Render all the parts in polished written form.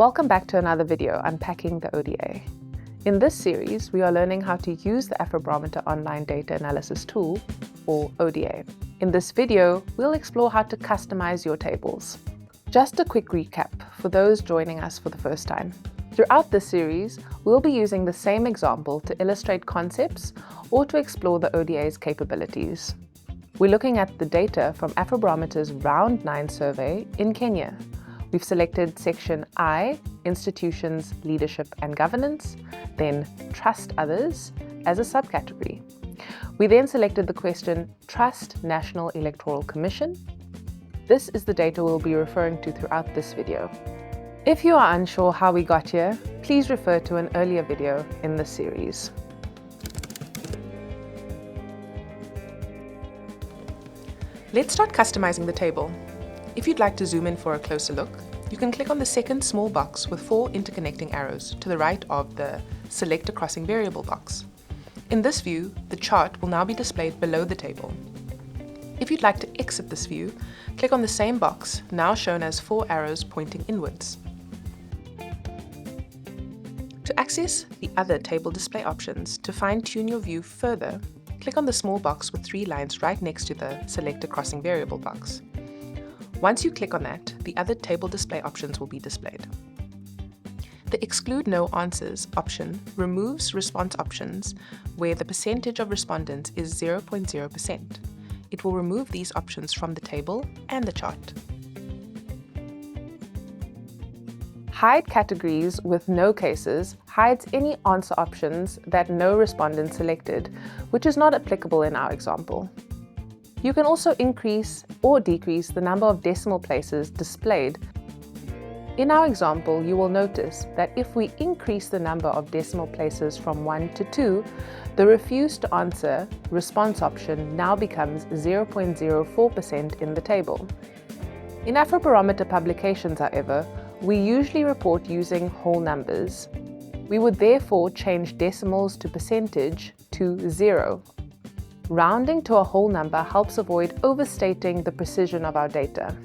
Welcome back to another video unpacking the ODA. In this series, we are learning how to use the Afrobarometer Online Data Analysis tool, or ODA. In this video, we'll explore how to customize your tables. Just a quick recap for those joining us for the first time. Throughout this series, we'll be using the same example to illustrate concepts or to explore the ODA's capabilities. We're looking at the data from Afrobarometer's Round 9 survey in Kenya. We've selected section I, Institutions, Leadership and Governance, then Trust Others as a subcategory. We then selected the question Trust National Electoral Commission. This is the data we'll be referring to throughout this video. If you are unsure how we got here, please refer to an earlier video in this series. Let's start customizing the table. If you'd like to zoom in for a closer look, you can click on the second small box with 4 interconnecting arrows to the right of the Select a Crossing Variable box. In this view, the chart will now be displayed below the table. If you'd like to exit this view, click on the same box, now shown as 4 arrows pointing inwards. To access the other table display options, to fine-tune your view further, click on the small box with 3 lines right next to the Select a Crossing Variable box. Once you click on that, the other table display options will be displayed. The Exclude No Answers option removes response options where the percentage of respondents is 0.0%. It will remove these options from the table and the chart. Hide categories with no cases hides any answer options that no respondent selected, which is not applicable in our example. You can also increase or decrease the number of decimal places displayed. In our example, you will notice that if we increase the number of decimal places from 1 to 2, the Refuse to Answer response option now becomes 0.04% in the table. In Afrobarometer publications, however, we usually report using whole numbers. We would therefore change decimals to percentage to 0. Rounding to a whole number helps avoid overstating the precision of our data.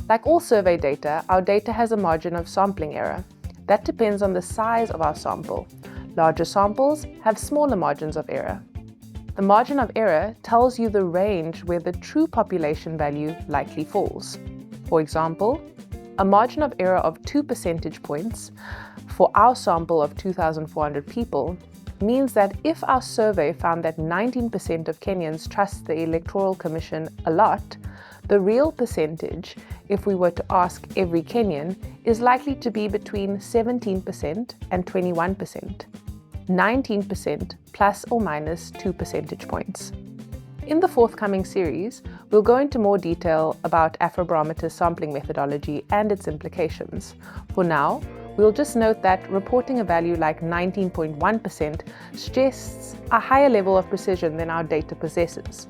Like all survey data, our data has a margin of sampling error. That depends on the size of our sample. Larger samples have smaller margins of error. The margin of error tells you the range where the true population value likely falls. For example, a margin of error of 2 percentage points for our sample of 2,400 people means that if our survey found that 19% of Kenyans trust the Electoral Commission a lot, the real percentage, if we were to ask every Kenyan, is likely to be between 17% and 21%, 19% plus or minus 2 percentage points. In the forthcoming series, we'll go into more detail about Afrobarometer's sampling methodology and its implications. For now, we'll just note that reporting a value like 19.1% suggests a higher level of precision than our data possesses.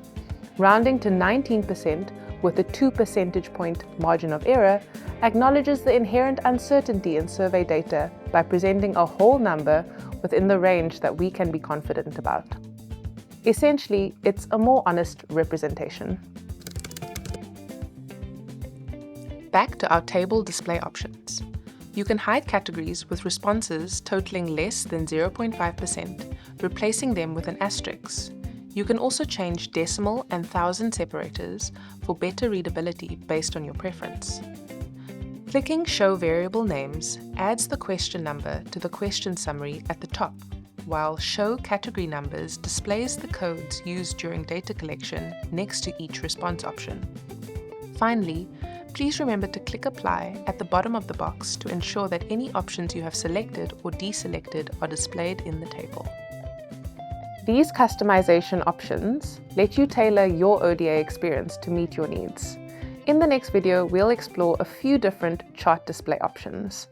Rounding to 19% with a 2 percentage point margin of error acknowledges the inherent uncertainty in survey data by presenting a whole number within the range that we can be confident about. Essentially, it's a more honest representation. Back to our table display options. You can hide categories with responses totaling less than 0.5%, replacing them with an asterisk. You can also change decimal and thousand separators for better readability based on your preference. Clicking Show Variable Names adds the question number to the question summary at the top, while Show Category Numbers displays the codes used during data collection next to each response option. Finally, please remember to click Apply at the bottom of the box to ensure that any options you have selected or deselected are displayed in the table. These customization options let you tailor your ODA experience to meet your needs. In the next video, we'll explore a few different chart display options.